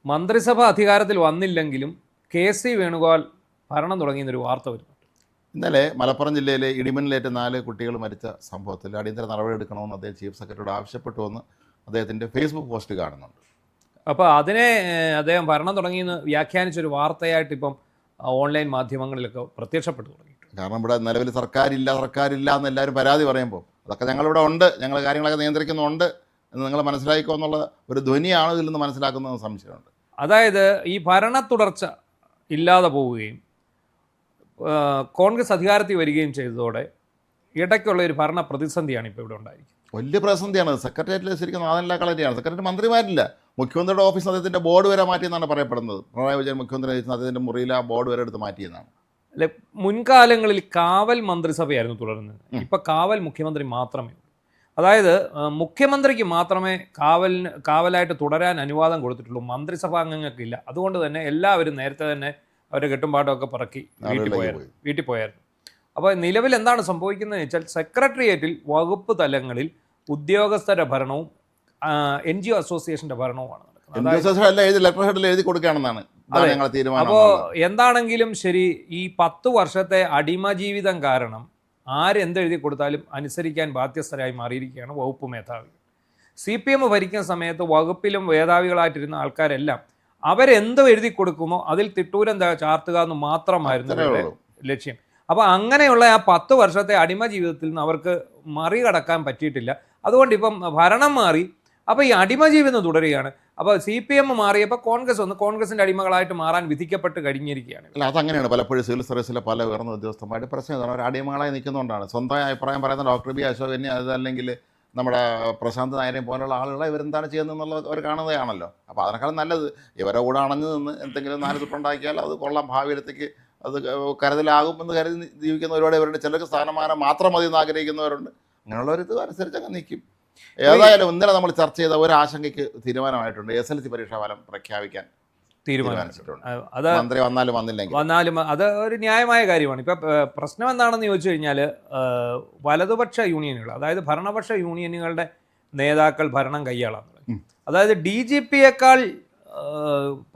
മന്ത്രിസഭ അധികാരത്തിൽ വന്നില്ലെങ്കിലും കെ.സി. വേണുഗോപാൽ ഭരണം തുടങ്ങിയെന്നൊരു വാർത്ത വരുന്നുണ്ട്. ഇന്നലെ മലപ്പുറം ജില്ലയിലെ ഇടിമിന്നലേറ്റ് 4 കുട്ടികൾ മരിച്ച സംഭവത്തിൽ അടിയന്തര നടപടിയെടുക്കണമെന്ന് അദ്ദേഹം ചീഫ് സെക്രട്ടറിയോട് ആവശ്യപ്പെട്ടുവെന്ന് അദ്ദേഹത്തിൻ്റെ ഫേസ്ബുക്ക് പോസ്റ്റ് കാണുന്നുണ്ട്. അപ്പോൾ അതിനെ അദ്ദേഹം ഭരണം തുടങ്ങിയെന്ന് വ്യാഖ്യാനിച്ചൊരു വാർത്തയായിട്ട് ഇപ്പം ഓൺലൈൻ മാധ്യമങ്ങളിലൊക്കെ പ്രത്യക്ഷപ്പെട്ടു തുടങ്ങിയിട്ടുണ്ട്. കാരണം ഇവിടെ നിലവിൽ സർക്കാരില്ല എന്ന് എല്ലാവരും പരാതി പറയുമ്പോൾ അതൊക്കെ ഞങ്ങളിവിടെ ഉണ്ട്, ഞങ്ങൾ കാര്യങ്ങളൊക്കെ നിയന്ത്രിക്കുന്നുണ്ട് എന്ന് നിങ്ങൾ മനസ്സിലാക്കിക്കോ എന്നുള്ള ഒരു ധ്വനിയാണ് ഇതിൽ നിന്ന് മനസ്സിലാക്കുന്നതെന്ന് സംശയമുണ്ട്. അതായത് ഈ ഭരണ തുടർച്ച ഇല്ലാതെ പോവുകയും കോൺഗ്രസ് അധികാരത്തിൽ വരികയും ചെയ്തതോടെ ഇടയ്ക്കുള്ള ഒരു ഭരണ പ്രതിസന്ധിയാണ് ഇപ്പോൾ ഇവിടെ ഉണ്ടായിരിക്കുന്നത്. വലിയ പ്രതിസന്ധിയാണ്. സെക്രട്ടേറിയറ്റിൽ ശരിക്കും നാദനില കളരിയാണ്. സെക്രട്ടറി മന്ത്രിമാരില്ല. മുഖ്യമന്ത്രിയുടെ ഓഫീസ് അദ്ദേഹത്തിൻ്റെ ബോർഡ് വരെ മാറ്റിയെന്നാണ് പറയപ്പെടുന്നത്. പിണറായി വിജയൻ മുഖ്യമന്ത്രി അദ്ദേഹത്തിൻ്റെ മുറിയിൽ ആ ബോർഡ് വരെ എടുത്ത് മാറ്റിയെന്നാണ്. അല്ലെ, മുൻകാലങ്ങളിൽ കാവൽ മന്ത്രിസഭയായിരുന്നു തുടരുന്നത്. ഇപ്പം കാവൽ മുഖ്യമന്ത്രി മാത്രമേ ഉള്ളൂ. അതായത് മുഖ്യമന്ത്രിക്ക് മാത്രമേ കാവലായിട്ട് തുടരാൻ അനുവാദം കൊടുത്തിട്ടുള്ളൂ, മന്ത്രിസഭാംഗങ്ങൾക്കില്ല. അതുകൊണ്ട് തന്നെ എല്ലാവരും നേരത്തെ തന്നെ അവരുടെ കെട്ടുംപാട്ടമൊക്കെ പറക്കി വീട്ടിൽ പോയായിരുന്നു. അപ്പോൾ നിലവിൽ എന്താണ് സംഭവിക്കുന്നത് വെച്ചാൽ സെക്രട്ടേറിയറ്റിൽ വകുപ്പ് തലങ്ങളിൽ ഉദ്യോഗസ്ഥരുടെ ഭരണവും NGO അസോസിയേഷൻ്റെ ഭരണവുമാണ് നടക്കുന്നത്. അപ്പോൾ എന്താണെങ്കിലും ശരി, ഈ 10 വർഷത്തെ അടിമ ജീവിതം കാരണം ആരെന്തെഴുതി കൊടുത്താലും അനുസരിക്കാൻ ബാധ്യസ്ഥരായി മാറിയിരിക്കുകയാണ് വകുപ്പ് മേധാവികൾ. CPM ഭരിക്കുന്ന സമയത്ത് വകുപ്പിലും മേധാവികളായിട്ടിരുന്ന ആൾക്കാരെല്ലാം അവരെന്തോ എഴുതി കൊടുക്കുമോ അതിൽ തിട്ടൂരം ചാർത്തുക എന്ന് മാത്രമായിരുന്നു ലക്ഷ്യം. അപ്പോൾ അങ്ങനെയുള്ള ആ 10 വർഷത്തെ അടിമ ജീവിതത്തിൽ നിന്ന് അവർക്ക് മറികടക്കാൻ പറ്റിയിട്ടില്ല. അതുകൊണ്ട് ഇപ്പം ഭരണം മാറി, അപ്പോൾ ഈ അടിമ ജീവിതം തുടരുകയാണ്. അപ്പോൾ CPM മാറിയപ്പോൾ കോൺഗ്രസിൻ്റെ അടിമകളായിട്ട് മാറാൻ വിധിക്കപ്പെട്ട് കഴിഞ്ഞിരിക്കുകയാണ്. അല്ല, അതങ്ങനെയാണ്. പലപ്പോഴും സിവിൽ സർവീസിലെ പല ഉയർന്ന ഉദ്യോഗസ്ഥന്മാരുടെ പ്രശ്നം ഇതാണ്. അവർ അടിമകളായി നിൽക്കുന്നതുകൊണ്ടാണ്. സ്വന്തം അഭിപ്രായം പറയുന്ന ഡോക്ടർ ബി അശോകനെ, അതല്ലെങ്കിൽ നമ്മുടെ പ്രശാന്ത് നായരെയും പോലുള്ള ആളുകളെ ഇവരെന്താണ് ചെയ്യുന്നതെന്നുള്ളത് അവർ കാണുന്നതാണല്ലോ. അപ്പോൾ അതിനേക്കാളും നല്ലത് ഇവരെ കൂടെ അണഞ്ഞു നിന്ന് എന്തെങ്കിലും 4 തുട്ടുണ്ടാക്കിയാൽ അത് കൊള്ളാം, ഭാവിയിലത്തേക്ക് അത് കരുതലാകും എന്ന് കരുതി ജീവിക്കുന്ന ഒരുപാട് ഇവരുടെ ചിലർക്ക് സ്ഥാനമാനം മാത്രം മതി എന്ന് ആഗ്രഹിക്കുന്നവരുണ്ട്. അങ്ങനെയുള്ളവരിത് അനുസരിച്ച് അങ്ങ് നിൽക്കും. ഏതായാലും ഇന്നലെ നമ്മൾ ചർച്ച ചെയ്ത ഒരു ആശങ്കയ്ക്ക് തീരുമാനമായിട്ടുണ്ട്. SLC പരീക്ഷാ ഫലം പ്രഖ്യാപിക്കാൻ തീരുമാനിച്ചിട്ടുണ്ട്. അത് മന്ത്രി വന്നാലും അത് ഒരു ന്യായമായ കാര്യമാണ്. ഇപ്പം പ്രശ്നം എന്താണെന്ന് ചോദിച്ചു കഴിഞ്ഞാൽ വലതുപക്ഷ യൂണിയനുകൾ, അതായത് ഭരണപക്ഷ യൂണിയനുകളുടെ നേതാക്കൾ ഭരണം കൈയാളാൻ തുടങ്ങി. അതായത് DGPയേക്കാൾ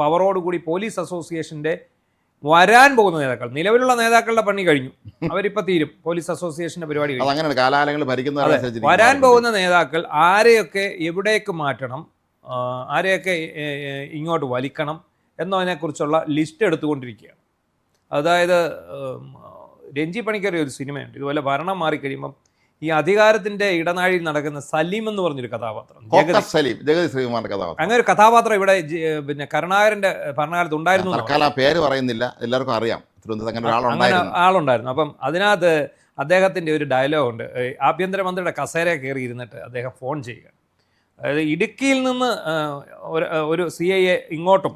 പവറോടുകൂടി പോലീസ് അസോസിയേഷൻ്റെ വരാൻ പോകുന്ന നേതാക്കൾ, നിലവിലുള്ള നേതാക്കളുടെ പണി കഴിഞ്ഞു, അവരിപ്പോൾ തീരും, പോലീസ് അസോസിയേഷൻ്റെ പരിപാടി കഴിഞ്ഞു. വരാൻ പോകുന്ന നേതാക്കൾ ആരെയൊക്കെ എവിടേക്ക് മാറ്റണം, ആരെയൊക്കെ ഇങ്ങോട്ട് വലിക്കണം എന്നതിനെക്കുറിച്ചുള്ള ലിസ്റ്റ് എടുത്തുകൊണ്ടിരിക്കുകയാണ്. അതായത് രഞ്ജി പണിക്കർ ഒരു സിനിമയുണ്ട്, ഇതുപോലെ ഭരണം മാറിക്കഴിയുമ്പം ഈ അധികാരത്തിൻ്റെ ഇടനാഴിയിൽ നടക്കുന്ന സലീം എന്ന് പറഞ്ഞൊരു കഥാപാത്രം, അങ്ങനെ ഒരു കഥാപാത്രം ഇവിടെ പിന്നെ കരുണാകരൻ്റെ ഭരണകാലത്ത് ഉണ്ടായിരുന്നു. പേര് പറയുന്നില്ല, എല്ലാവർക്കും അറിയാം, അങ്ങനെ ആളുണ്ടായിരുന്നു. അപ്പം അതിനകത്ത് അദ്ദേഹത്തിൻ്റെ ഒരു ഡയലോഗുണ്ട്. ആഭ്യന്തരമന്ത്രിയുടെ കസേര കയറി ഇരുന്നിട്ട് അദ്ദേഹം ഫോൺ ചെയ്യുക. അതായത് ഇടുക്കിയിൽ നിന്ന് ഒരു CIA ഇങ്ങോട്ടും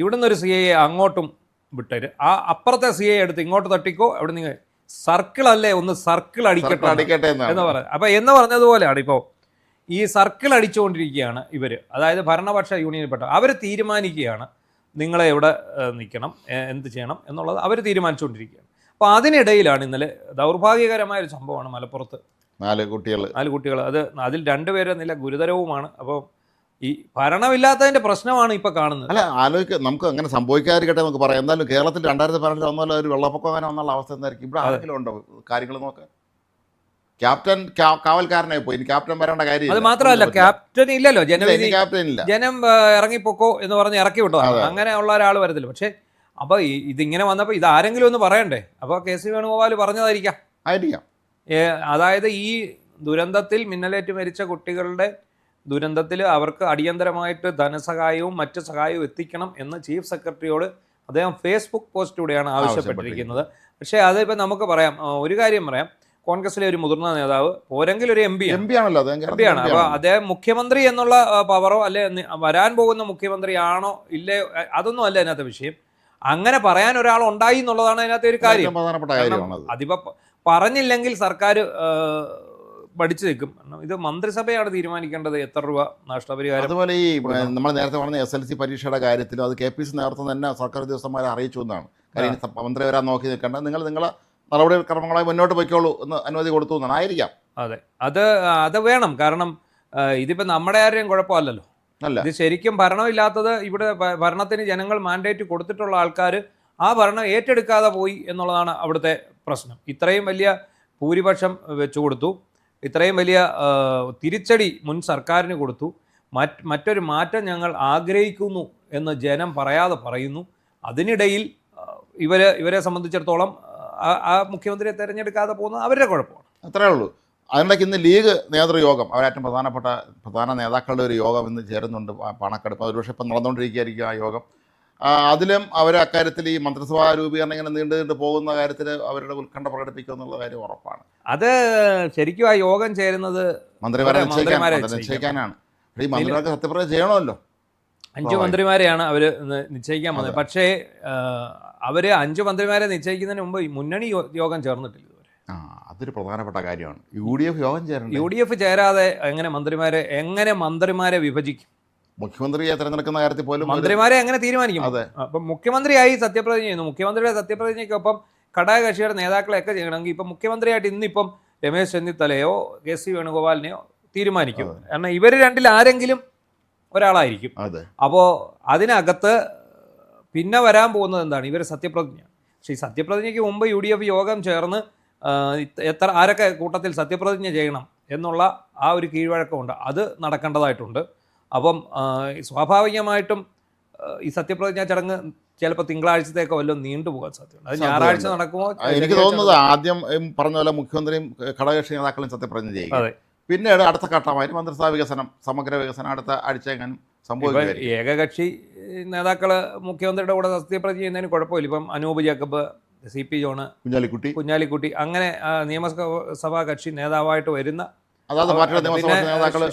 ഇവിടുന്ന് ഒരു CIA അങ്ങോട്ടും വിട്ടര്, ആ അപ്പുറത്തെ CIA എടുത്ത് ഇങ്ങോട്ട് തട്ടിക്കോ, അവിടെ നിങ്ങൾ സർക്കിൾ അല്ലേ, ഒന്ന് സർക്കിൾ അടിക്കട്ടെ എന്ന് പറയാം. അപ്പം എന്ന് പറഞ്ഞതുപോലെയാണ് ഇപ്പോൾ ഈ സർക്കിൾ അടിച്ചുകൊണ്ടിരിക്കുകയാണ് ഇവർ. അതായത് ഭരണപക്ഷ യൂണിയനിൽപ്പെട്ട അവർ തീരുമാനിക്കുകയാണ് നിങ്ങളെ എവിടെ നിൽക്കണം, എന്ത് ചെയ്യണം എന്നുള്ളത് അവർ തീരുമാനിച്ചുകൊണ്ടിരിക്കുകയാണ്. അപ്പോൾ അതിനിടയിലാണ് ഇന്നലെ ദൗർഭാഗ്യകരമായൊരു സംഭവമാണ് മലപ്പുറത്ത് 4 കുട്ടികൾ. അതിൽ 2 പേരുടെ നില ഗുരുതരവുമാണ്. അപ്പോൾ ഈ ഭരണമില്ലാത്തതിൻ്റെ പ്രശ്നമാണ് ഇപ്പോൾ കാണുന്നത്. അല്ല, നമുക്ക് അങ്ങനെ സംഭവിക്കാതിരിക്കട്ടെ നമുക്ക് പറയാം. എന്തായാലും കേരളത്തിൽ 2018 വന്നാൽ ഒരു വെള്ളപ്പൊക്കം അങ്ങനെ വന്നുള്ള അവസ്ഥ എന്തായിരിക്കും? ഇവിടെ ആരെങ്കിലും ഉണ്ടോ കാര്യങ്ങൾ നോക്കാൻ? ക്യാപ്റ്റൻ കാവൽക്കാരനായി പോയി, ഇനി ക്യാപ്റ്റൻ വരേണ്ട കാര്യം. അത് മാത്രമല്ല, ക്യാപ്റ്റൻ ഇല്ലല്ലോ, ക്യാപ്റ്റൻ ഇല്ല, ജനം ഇറങ്ങിപ്പോക്കോ എന്ന് പറഞ്ഞ് ഇറക്കി വിട്ടതാണ്. അങ്ങനെയുള്ള ഒരാൾ വരത്തില്ല. പക്ഷേ അപ്പോൾ ഇതിങ്ങനെ വന്നപ്പോൾ ഇതാരെങ്കിലും ഒന്ന് പറയണ്ടേ? അപ്പോൾ KC വേണുഗോപാൽ പറഞ്ഞതായിരിക്കാം. അതായത് ഈ ദുരന്തത്തിൽ മിന്നലേറ്റ് മരിച്ച കുട്ടികളുടെ ദുരന്തത്തിൽ അവർക്ക് അടിയന്തരമായിട്ട് ധനസഹായവും മറ്റ് സഹായവും എത്തിക്കണം എന്ന് ചീഫ് സെക്രട്ടറിയോട് അദ്ദേഹം ഫേസ്ബുക്ക് പോസ്റ്റിലൂടെയാണ് ആവശ്യപ്പെട്ടിരിക്കുന്നത്. പക്ഷേ അതിപ്പോൾ നമുക്ക് പറയാം, ഒരു കാര്യം പറയാം, കോൺഗ്രസിലെ ഒരു മുതിർന്ന നേതാവ്, പോരെങ്കിൽ ഒരു MP ആണ്. അപ്പോൾ അദ്ദേഹം മുഖ്യമന്ത്രി എന്നുള്ള പവറോ അല്ലെ വരാൻ പോകുന്ന മുഖ്യമന്ത്രിയാണോ ഇല്ലേ അതൊന്നും അല്ല അതിനകത്ത് വിഷയം. അങ്ങനെ പറയാൻ ഒരാൾ ഉണ്ടായി എന്നുള്ളതാണ് അതിനകത്ത് ഒരു കാര്യം. അതിപ്പോൾ പറഞ്ഞില്ലെങ്കിൽ സർക്കാർ പഠിച്ചു നിൽക്കും. ഇത് മന്ത്രിസഭയാണ് തീരുമാനിക്കേണ്ടത് എത്ര രൂപ നഷ്ടപരിഹാരം. അതുപോലെ ഈ നമ്മൾ നേരത്തെ പറഞ്ഞ SLC പരീക്ഷയുടെ കാര്യത്തിലും അത് KPC നേതൃത്വം തന്നെ സർക്കാർ ഉദ്യോഗസ്ഥന്മാരെ അറിയിച്ചു എന്നാണ്. കാര്യം മന്ത്രി വരാൻ നോക്കി നിൽക്കേണ്ട, നിങ്ങളെ നടപടി ക്രമങ്ങളായി മുന്നോട്ട് പോയിക്കോളൂ എന്ന് അനുമതി കൊടുത്തു എന്നാണ്. ആയിരിക്കാം. അതെ, അത് വേണം. കാരണം ഇതിപ്പോൾ നമ്മുടെ ആരെയും കുഴപ്പമല്ലല്ലോ. ഇത് ശരിക്കും ഭരണമില്ലാത്തത് ഇവിടെ ഭരണത്തിന് ജനങ്ങൾ മാൻഡേറ്റ് കൊടുത്തിട്ടുള്ള ആൾക്കാർ ആ ഭരണം ഏറ്റെടുക്കാതെ പോയി എന്നുള്ളതാണ് അവിടുത്തെ പ്രശ്നം. ഇത്രയും വലിയ ഭൂരിപക്ഷം വെച്ചു കൊടുത്തു, ഇത്രയും വലിയ തിരിച്ചടി മുൻ സർക്കാരിന് കൊടുത്തു, മറ്റൊരു മാറ്റം ഞങ്ങൾ ആഗ്രഹിക്കുന്നു എന്ന് ജനം പറയാതെ പറയുന്നു. അതിനിടയിൽ ഇവരെ സംബന്ധിച്ചിടത്തോളം ആ മുഖ്യമന്ത്രിയെ തിരഞ്ഞെടുക്കാതെ പോകുന്നത് അവരുടെ കുഴപ്പമാണ്. അത്രേ ഉള്ളൂ. അതിനിടയ്ക്ക് ഇന്ന് ലീഗ് നേതൃയോഗം, അവരേറ്റവും പ്രധാന നേതാക്കളുടെ ഒരു യോഗം ഇന്ന് ചേരുന്നുണ്ട്. പണക്കെടുപ്പ് ഒരുപക്ഷെ ഇപ്പം നടന്നുകൊണ്ടിരിക്കുകയായിരിക്കും ആ യോഗം. അതിലും അവർ അക്കാര്യത്തിൽ ഈ മന്ത്രിസഭാ രൂപീകരണം ഇങ്ങനെ നീണ്ടു പോകുന്ന കാര്യത്തിൽ അവരുടെ ഉത്കണ്ഠ പ്രകടിപ്പിക്കുക എന്നുള്ള കാര്യം ഉറപ്പാണ്. അത് ശരിക്കും ആ യോഗം ചേരുന്നത് മന്ത്രിമാരെ നിശ്ചയിക്കാനാണ്. ഈ മന്ത്രിമാർക്ക് സത്യപ്രതിജ്ഞ ചെയ്യണമല്ലോ. 5 മന്ത്രിമാരെയാണ് അവർ നിശ്ചയിക്കാൻ വന്നത്. പക്ഷേ അവർ 5 മന്ത്രിമാരെ നിശ്ചയിക്കുന്നതിന് മുമ്പ് മുന്നണി യോഗം ചേർന്നിട്ടില്ല ഇതുവരെ. അതൊരു പ്രധാനപ്പെട്ട കാര്യമാണ്. UDF യോഗം ചേരണം. UDF ചേരാതെ എങ്ങനെ മന്ത്രിമാരെ വിഭജിക്കും? മുഖ്യമന്ത്രിയെ തിരഞ്ഞെടുക്കുന്ന കാര്യത്തിൽ പോലും മന്ത്രിമാരെ എങ്ങനെ തീരുമാനിക്കും? അപ്പം മുഖ്യമന്ത്രിയായി സത്യപ്രതിജ്ഞ ചെയ്യുന്നു. മുഖ്യമന്ത്രിയുടെ സത്യപ്രതിജ്ഞയ്ക്കൊപ്പം ഘടകകക്ഷിയുടെ നേതാക്കളെയൊക്കെ ചെയ്യണമെങ്കിൽ ഇപ്പം മുഖ്യമന്ത്രിയായിട്ട് ഇന്നിപ്പം രമേശ് ചെന്നിത്തലയോ KC വേണുഗോപാലിനെയോ തീരുമാനിക്കും. കാരണം ഇവർ രണ്ടിൽ ആരെങ്കിലും ഒരാളായിരിക്കും. അപ്പോൾ അതിനകത്ത് പിന്നെ വരാൻ പോകുന്നത് എന്താണ്? ഇവർ സത്യപ്രതിജ്ഞ. പക്ഷേ ഈ സത്യപ്രതിജ്ഞയ്ക്ക് മുമ്പ് UDF യോഗം ചേർന്ന് ആരൊക്കെ കൂട്ടത്തിൽ സത്യപ്രതിജ്ഞ ചെയ്യണം എന്നുള്ള ആ ഒരു കീഴ്വഴക്കമുണ്ട്. അത് നടക്കേണ്ടതായിട്ടുണ്ട്. അപ്പം സ്വാഭാവികമായിട്ടും ഈ സത്യപ്രതിജ്ഞാ ചടങ്ങ് ചിലപ്പോൾ തിങ്കളാഴ്ചത്തേക്കോ വല്ലതും നീണ്ടുപോകാൻ സാധ്യതയുണ്ട്. അത് ഞായറാഴ്ച നടക്കുമോ? എനിക്ക് തോന്നുന്നത് ആദ്യം പറഞ്ഞ പോലെ മുഖ്യമന്ത്രിയും ഘടകകക്ഷി നേതാക്കളും സത്യപ്രതിജ്ഞ ചെയ്യുക, പിന്നീട് അടുത്ത ഘട്ടമായിട്ട് മന്ത്രിസഭാ വികസനം, സമഗ്ര വികസനം അടുത്ത ആഴ്ചയെങ്ങാനും സംഭവിക്കും. ഏകകക്ഷി നേതാക്കൾ മുഖ്യമന്ത്രിയുടെ കൂടെ സത്യപ്രതിജ്ഞ ചെയ്യുന്നതിന് കുഴപ്പമില്ല. ഇപ്പം Anoop Jacob, CP John, Kunhalikutty അങ്ങനെ നിയമസഭാ കക്ഷി നേതാവായിട്ട് വരുന്ന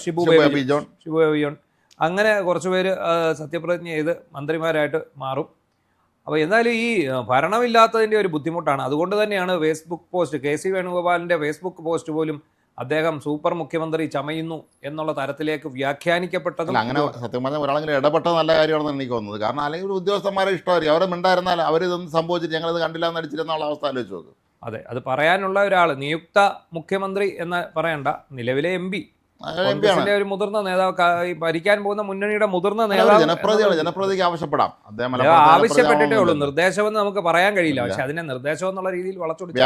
ഷിബു ബേബി ജോൺ അങ്ങനെ കുറച്ചുപേര് സത്യപ്രതിജ്ഞ ചെയ്ത് മന്ത്രിമാരായിട്ട് മാറും. അപ്പോൾ എന്തായാലും ഈ ഭരണമില്ലാത്തതിൻ്റെ ഒരു ബുദ്ധിമുട്ടാണ്. അതുകൊണ്ട് തന്നെയാണ് ഫേസ്ബുക്ക് പോസ്റ്റ്, KC വേണുഗോപാലിൻ്റെ ഫേസ്ബുക്ക് പോസ്റ്റ് പോലും അദ്ദേഹം സൂപ്പർ മുഖ്യമന്ത്രി ചമയുന്നു എന്നുള്ള തരത്തിലേക്ക് വ്യാഖ്യാനിക്കപ്പെട്ടത്. അങ്ങനെ സത്യം പറഞ്ഞാൽ ഒരാളെങ്കിലും ഇടപെട്ട നല്ല കാര്യമാണെന്ന് എനിക്ക് തോന്നുന്നത്. കാരണം അല്ലെങ്കിൽ ഉദ്യോഗസ്ഥന്മാരെ ഇഷ്ടമായിരിക്കും, അവരെ മിണ്ടായിരുന്നാൽ അവരിതൊന്നും സംഭവിച്ചിട്ട് ഞങ്ങളിത് കണ്ടില്ല എന്ന് നടിച്ചിരുന്നുള്ള അവസ്ഥ ആലോചിച്ച് നോക്കും. അതെ, അത് പറയാനുള്ള ഒരാൾ, നിയുക്ത മുഖ്യമന്ത്രി എന്ന് പറയണ്ട, നിലവിലെ MP, ഒരു മുതിർന്ന നേതാവ്, ഭരിക്കാൻ പോകുന്ന മുന്നണിയുടെ മുതിർന്ന നേതാവ്, ജനപ്രതിനിധിക്ക് ആവശ്യപ്പെടാം. ആവശ്യപ്പെട്ടിട്ടേ ഉള്ളൂ. നിർദ്ദേശമെന്ന് നമുക്ക് പറയാൻ കഴിയില്ല. പക്ഷെ അതിനെ നിർദ്ദേശം എന്നുള്ള രീതിയിൽ വളച്ചൊടിച്ചു.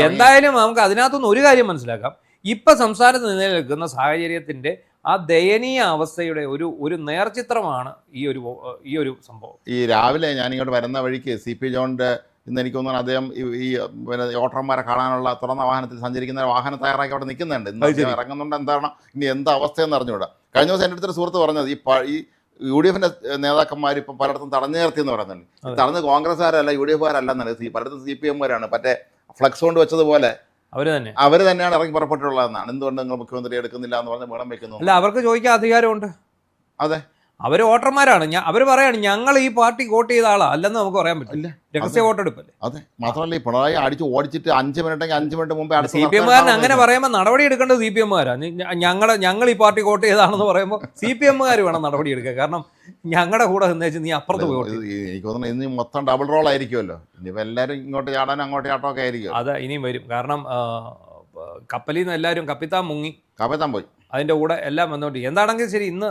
എന്തായാലും നമുക്ക് അതിനകത്തുനിന്ന് ഒരു കാര്യം മനസ്സിലാക്കാം. ഇപ്പൊ സംസ്ഥാനത്ത് നിലനിൽക്കുന്ന സാഹചര്യത്തിന്റെ ആ ദയനീയ അവസ്ഥയുടെ ഒരു നേർചിത്രമാണ് ഈ ഒരു സംഭവം. ഈ രാവിലെ ഞാനിങ്ങോട്ട് വരുന്ന വഴിക്ക് CP ജോണിന്റെ ഇന്ന് എനിക്ക് തോന്നുന്നു അദ്ദേഹം ഈ പിന്നെ വോട്ടർമാരെ കാണാനുള്ള തുറന്ന വാഹനത്തിൽ സഞ്ചരിക്കുന്ന വാഹനം തയ്യാറാക്കി അവിടെ നിൽക്കുന്നുണ്ട്. ഇന്ന് ഇറങ്ങുന്നുണ്ട്. എന്താണ് ഇനി എന്താ അവസ്ഥയെന്ന് അറിഞ്ഞുകൂടാ. കഴിഞ്ഞ ദിവസം എൻ്റെ അടുത്തൊരു സുഹൃത്ത് പറഞ്ഞത് ഈ UDFന്റെ നേതാക്കന്മാർ ഇപ്പം പലയിടത്തും തടഞ്ഞു നിർത്തി എന്ന് പറയുന്നുണ്ട്. തടഞ്ഞ് കോൺഗ്രസ്സുകാരല്ല, UDFകാരല്ല എന്നല്ല, പലയിടത്തും CPM-കാരാണ്. മറ്റേ ഫ്ലക്സ് കൊണ്ട് വെച്ചതുപോലെ അവർ തന്നെയാണ് ഇറങ്ങി പുറപ്പെട്ടുള്ളതെന്നാണ്. എന്തുകൊണ്ട് നിങ്ങൾ മുഖ്യമന്ത്രി എടുക്കുന്നില്ല എന്ന് പറഞ്ഞ് വേണം വെക്കുന്നു. അല്ല, അവർക്ക് ചോദിക്കാൻ അധികാരമുണ്ട്. അതെ, അവർ വോട്ടർമാരാണ്. അവർ പറയാണ് ഞങ്ങൾ ഈ പാർട്ടി വോട്ട് ചെയ്ത ആളാ അല്ലെന്ന് നമുക്ക് പറയാൻ പറ്റില്ല. രഹസ്യ വോട്ടെടുപ്പല്ലേ. അതെ, മാത്രമല്ല ഈ പിണറായി അടിച്ച് ഓടിച്ചിട്ട് 5 മിനിറ്റ് 5 മിനിറ്റ് മുമ്പേ CPM-കാരൻ അങ്ങനെ പറയുമ്പോൾ നടപടി എടുക്കേണ്ടത് CPM-കാരാ. ഞങ്ങൾ ഈ പാർട്ടി വോട്ട് ചെയ്താണെന്ന് പറയുമ്പോൾ CPM-കാർ വേണം നടപടി എടുക്കുക. കാരണം ഞങ്ങളുടെ കൂടെ നിന്നേച്ച് നീ അപ്പുറത്ത് പോയി. എനിക്ക് തോന്നുന്നു ഇനി മൊത്തം ഡബിൾ റോൾ ആയിരിക്കുമല്ലോ. ഇനിയിപ്പോൾ എല്ലാവരും ഇങ്ങോട്ട് ചാടാനും അങ്ങോട്ട് ചാട്ടമൊക്കെ ആയിരിക്കും. അതെ, ഇനിയും വരും. കാരണം കപ്പലിൽ നിന്ന് എല്ലാവരും കപ്പിത്താൻ പോയി. അതിൻ്റെ കൂടെ എല്ലാം വന്നോണ്ട് എന്താണെങ്കിൽ ശരി, ഇന്ന്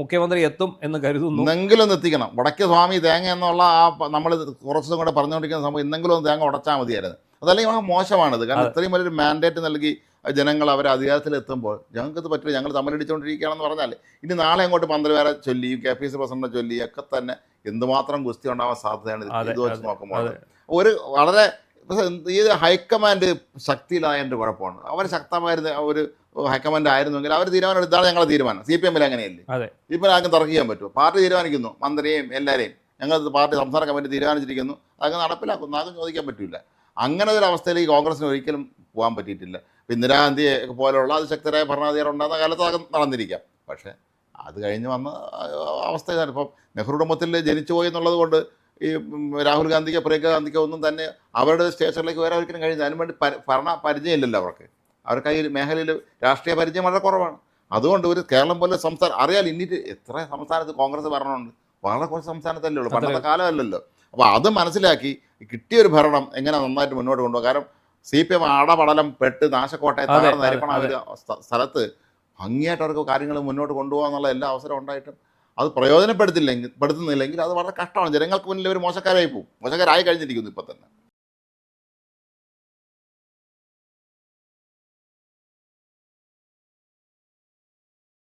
മുഖ്യമന്ത്രി എത്തും എന്ന് കരുതുന്നു. ഇന്നെങ്കിലും എത്തിക്കണം. വടക്കേ സ്വാമി തേങ്ങ എന്നുള്ള നമ്മൾ കുറച്ചും കൂടെ പറഞ്ഞുകൊണ്ടിരിക്കുന്ന സംഭവം ഇന്നെങ്കിലും ഒന്ന് തേങ്ങ ഉടച്ചാൽ മതിയായിരുന്നു. അതല്ലെങ്കിൽ ആ മോശമാണിത്. കാരണം ഇത്രയും വലിയൊരു മാൻഡേറ്റ് നൽകി ജനങ്ങൾ അവരെ അധികാരത്തിലെത്തുമ്പോൾ ഞങ്ങൾക്കത് പറ്റില്ല, ഞങ്ങൾ തമ്മിലടിച്ചുകൊണ്ടിരിക്കുകയാണെന്ന് പറഞ്ഞാൽ ഇനി നാളെ അങ്ങോട്ട് മന്ത്രിമാരെ ചൊല്ലിയും KPC പ്രസിഡന്റിനെ ചൊല്ലിയും ഒക്കെ തന്നെ എന്തുമാത്രം ഗുസ്തി ഉണ്ടാവാൻ സാധ്യതയാണ് ഇത് വെച്ച് നോക്കുമ്പോൾ. ഒരു വളരെ ഈ ഹൈക്കമാൻഡ് ശക്തിയിലായതിൻ്റെ കുഴപ്പമാണ്. അവർ ശക്തമായിരുന്ന ഒരു ഹൈക്കമാൻഡ് ആയിരുന്നെങ്കിൽ അവർ തീരുമാനം എടുത്താണ് ഞങ്ങളെ തീരുമാനം. CPM-ൽ അങ്ങനെയല്ലേ. ഇപ്പോൾ ആർക്കും തർക്കം ചെയ്യാൻ പറ്റുമോ? പാർട്ടി തീരുമാനിക്കുന്നു, മന്ത്രിയെയും എല്ലാവരെയും ഞങ്ങൾ പാർട്ടി സംസ്ഥാന കമ്മിറ്റി തീരുമാനിച്ചിരിക്കുന്നു, അതങ്ങ് നടപ്പിലാക്കുന്നു, ആർക്കും ചോദിക്കാൻ പറ്റില്ല. അങ്ങനെ ഒരു അവസ്ഥയിലേക്ക് കോൺഗ്രസിന് ഒരിക്കലും പോകാൻ പറ്റിയിട്ടില്ല. ഇന്ദിരാഗാന്ധിയെ പോലെയുള്ള അതിശക്തരായ ഭരണാധികാരം ഉണ്ടാകുന്ന കാലത്ത് അത് നടന്നിരിക്കാം. പക്ഷേ അത് കഴിഞ്ഞ് വന്ന അവസ്ഥ ഇതാണ്. ഇപ്പം നെഹ്റു കുടുംബത്തിൽ ജനിച്ചു പോയി എന്നുള്ളത് കൊണ്ട് ഈ രാഹുൽ ഗാന്ധിക്കോ പ്രിയങ്ക ഗാന്ധിക്കോ ഒന്നും തന്നെ അവരുടെ സ്റ്റേഷനിലേക്ക് വരാൻ ഒരിക്കലും കഴിയുന്നത്. അതിനുവേണ്ടി ഭരണ പരിചയമില്ലല്ലോ അവർക്ക്. അവർക്ക് ഈ മേഖലയിൽ രാഷ്ട്രീയ പരിചയം വളരെ കുറവാണ്. അതുകൊണ്ട് ഒരു കേരളം പോലെ സംസ്ഥാനം അറിയാൽ ഇന്നിട്ട് എത്ര സംസ്ഥാനത്ത് കോൺഗ്രസ് ഭരണമുണ്ട്, വളരെ കുറച്ച് സംസ്ഥാനത്തല്ലേ ഉള്ളൂ, പണ്ടത്തെ കാലമല്ലല്ലോ. അപ്പോൾ അത് മനസ്സിലാക്കി കിട്ടിയൊരു ഭരണം എങ്ങനെ നന്നായിട്ട് മുന്നോട്ട് കൊണ്ടുപോകും. കാരണം CPM ആടപടലം പെട്ട് നാശക്കോട്ടയെ തകർന്ന് അരിപ്പണ ഒരു സ്ഥലത്ത് ഭംഗിയായിട്ട് അവർക്ക് കാര്യങ്ങൾ മുന്നോട്ട് കൊണ്ടുപോകാന്നുള്ള എല്ലാ അവസരം ഉണ്ടായിട്ടും അത് പെടുത്തുന്നില്ലെങ്കിൽ അത് വളരെ കഷ്ടമാണ്. ജനങ്ങൾക്ക് മുന്നിൽ ഒരു മോശക്കാരായി പോകും, മോശക്കാരായി കഴിഞ്ഞിരിക്കുന്നു ഇപ്പം തന്നെ.